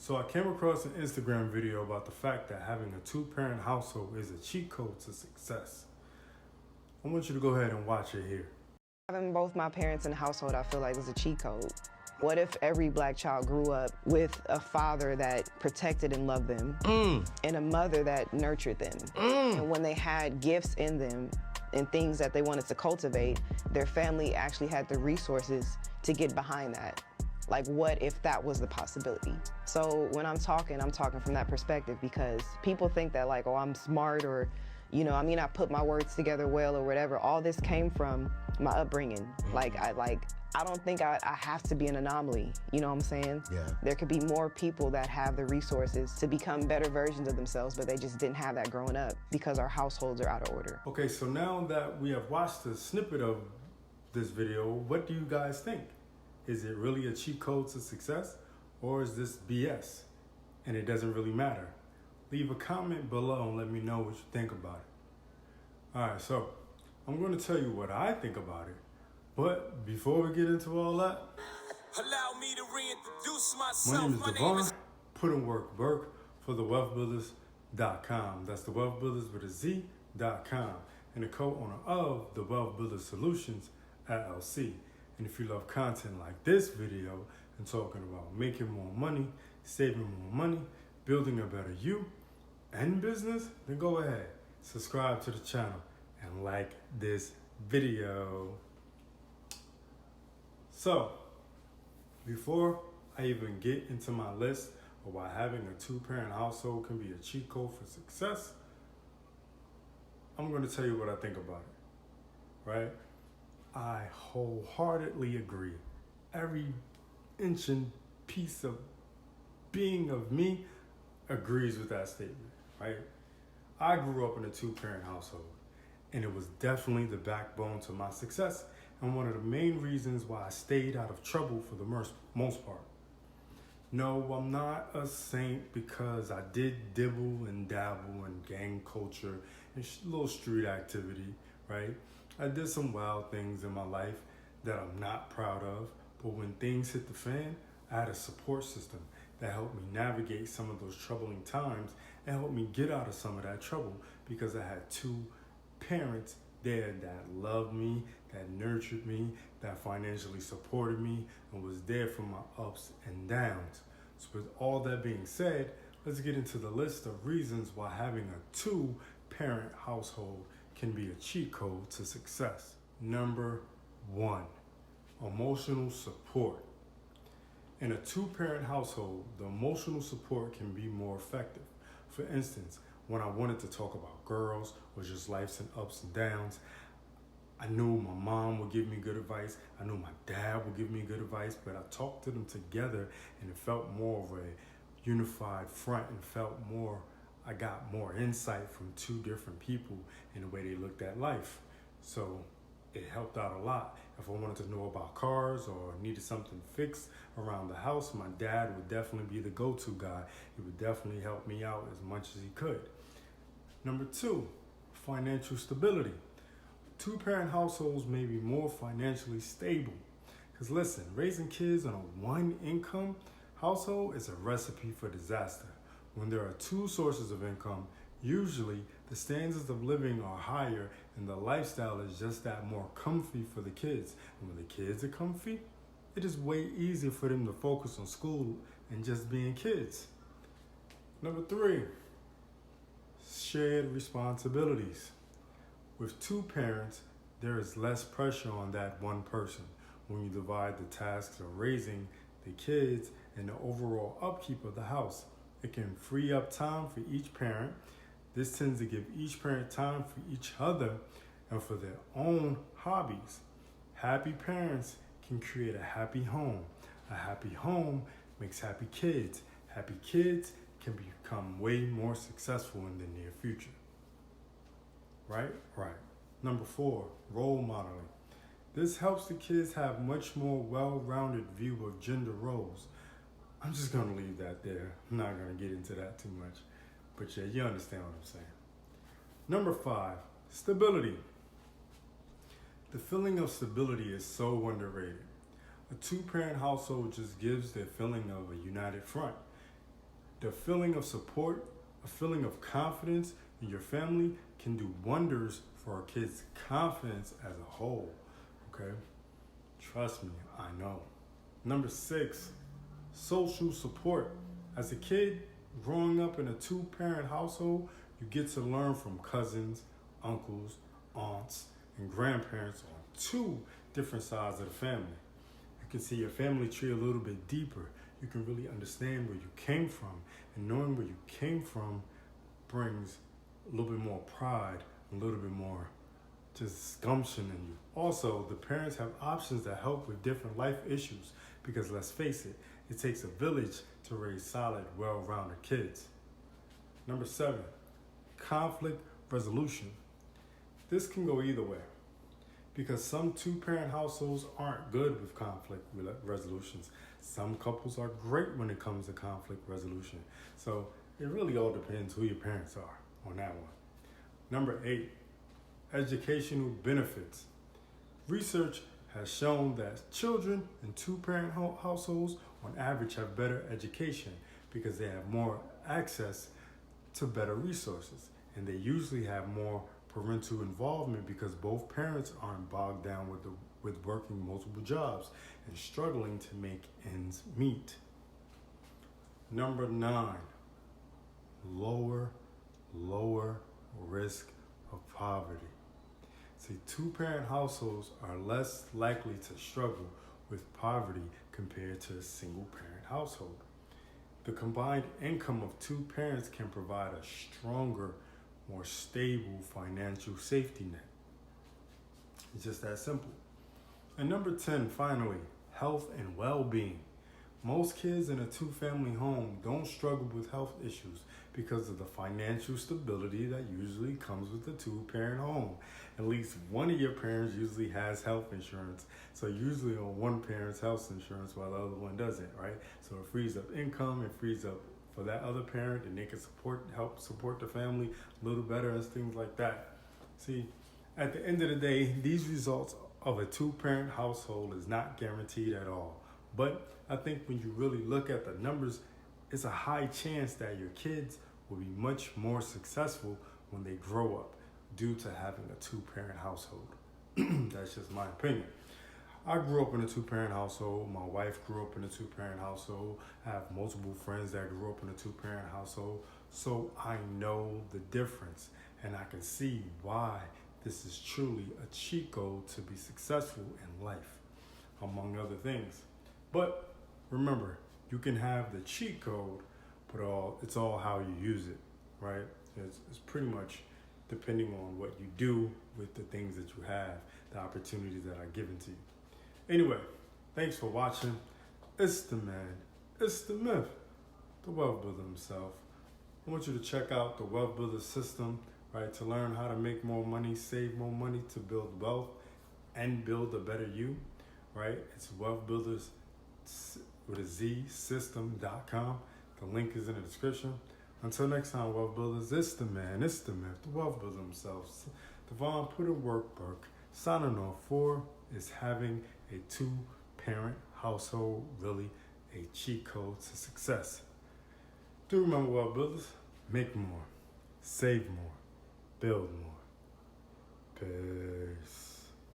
So I came across an Instagram video about the fact that having a two-parent household is a cheat code to success. I want you to go ahead and watch it here. Having both my parents in the household, I feel like is a cheat code. What if every black child grew up with a father that protected and loved them and a mother that nurtured them? And when they had gifts in them and things that they wanted to cultivate, their family actually had the resources to get behind that. Like, what if that was the possibility? So when I'm talking from that perspective, because people think that like, oh, I'm smart, or, you know, I mean, I put my words together well or whatever. All this came from my upbringing. Like, I don't think I have to be an anomaly, you know what I'm saying? Yeah. There could be more people that have the resources to become better versions of themselves, but they just didn't have that growing up because our households are out of order. Okay, so now that we have watched a snippet of this video, what do you guys think? Is it really a cheat code to success, or is this BS and it doesn't really matter? Leave a comment below and let me know what you think about it. All right, so I'm going to tell you what I think about it. But before we get into all that, allow me to reintroduce my myself. name is Devon. Put in work, Burke, for thewealthbuilders.com. That's the Wealth Builders with a Z.com. And the co-owner of the Wealth Builders Solutions, LLC. And if you love content like this video and talking about making more money, saving more money, building a better you and business, then go ahead, subscribe to the channel and like this video. So, before I even get into my list of why having a two-parent household can be a cheat code for success, I'm going to tell you what I think about it, right? I wholeheartedly agree. Every inch and piece of being of me agrees with that statement, right? I grew up in a two-parent household, and it was definitely the backbone to my success and one of the main reasons why I stayed out of trouble for the most part. No, I'm not a saint because I did dibble and dabble in gang culture and little street activity, right? I did some wild things in my life that I'm not proud of, but when things hit the fan, I had a support system that helped me navigate some of those troubling times and helped me get out of some of that trouble because I had two parents there that loved me, that nurtured me, that financially supported me, and was there for my ups and downs. So with all that being said, let's get into the list of reasons why having a two-parent household can be a cheat code to success. Number 1, emotional support. In a two-parent household, the emotional support can be more effective. For instance, when I wanted to talk about girls or just life's and ups and downs, I knew my mom would give me good advice. I knew my dad would give me good advice, but I talked to them together and it felt more of a unified front and I got more insight from two different people in the way they looked at life. So it helped out a lot. If I wanted to know about cars or needed something fixed around the house, my dad would definitely be the go-to guy. He would definitely help me out as much as he could. Number 2, financial stability. Two-parent households may be more financially stable. Because listen, raising kids on a one-income household is a recipe for disaster. When there are two sources of income, usually the standards of living are higher and the lifestyle is just that more comfy for the kids. And when the kids are comfy, it is way easier for them to focus on school and just being kids. Number 3, shared responsibilities. With two parents, there is less pressure on that one person when you divide the tasks of raising the kids and the overall upkeep of the house. It can free up time for each parent. This tends to give each parent time for each other and for their own hobbies. Happy parents can create a happy home. A happy home makes happy kids. Happy kids can become way more successful in the near future. Right? Number 4, role modeling. This helps the kids have much more well-rounded view of gender roles. I'm just going to leave that there. I'm not going to get into that too much. But yeah, you understand what I'm saying. Number 5, stability. The feeling of stability is so underrated. A two-parent household just gives the feeling of a united front. The feeling of support, a feeling of confidence in your family can do wonders for our kids' confidence as a whole. Okay? Trust me, I know. Number 6, social support. As a kid growing up in a 2-parent household, you get to learn from cousins, uncles, aunts, and grandparents on 2 different sides of the family. You can see your family tree a little bit deeper. You can really understand where you came from. And knowing where you came from brings a little bit more pride, a little bit more just gumption in you. Also, the parents have options that help with different life issues because let's face it, it takes a village to raise solid, well-rounded kids. Number 7, conflict resolution. This can go either way because some 2-parent households aren't good with conflict resolutions. Some couples are great when it comes to conflict resolution. So it really all depends who your parents are on that one. Number 8, educational benefits. Research has shown that children in 2-parent households on average have better education because they have more access to better resources, and they usually have more parental involvement because both parents aren't bogged down with working multiple jobs and struggling to make ends meet. Number 9, lower risk of poverty. See, 2-parent households are less likely to struggle with poverty compared to a single-parent household. The combined income of 2 parents can provide a stronger, more stable financial safety net. It's just that simple. And number 10, finally, health and well-being. Most kids in a 2-family home don't struggle with health issues because of the financial stability that usually comes with a 2-parent home. At least one of your parents usually has health insurance. So usually on one parent's health insurance while the other one doesn't, right? So it frees up income, it frees up for that other parent, and they can help support the family a little better and things like that. See, at the end of the day, these results of a 2-parent household is not guaranteed at all. But I think when you really look at the numbers, it's a high chance that your kids will be much more successful when they grow up due to having a 2-parent household. That's just my opinion. I grew up in a 2-parent household. My wife grew up in a 2-parent household. I have multiple friends that grew up in a 2-parent household. So I know the difference, and I can see why this is truly a cheat code to be successful in life, among other things. But remember, you can have the cheat code, but it's all how you use it, right? It's pretty much depending on what you do with the things that you have, the opportunities that are given to you. Anyway, thanks for watching. It's the man, it's the myth, the wealth builder himself. I want you to check out the Wealth Builder system, right, to learn how to make more money, save more money, to build wealth and build a better you, right? It's Wealth Builders with a Z, system.com. The link is in the description. Until next time, Wealth Builders, it's the man, it's the myth, the wealth builder himself. Devon put in work. Signing off for is having a 2-parent household really a cheat code to success. Do remember, Wealth Builders, make more, save more, build more. Peace.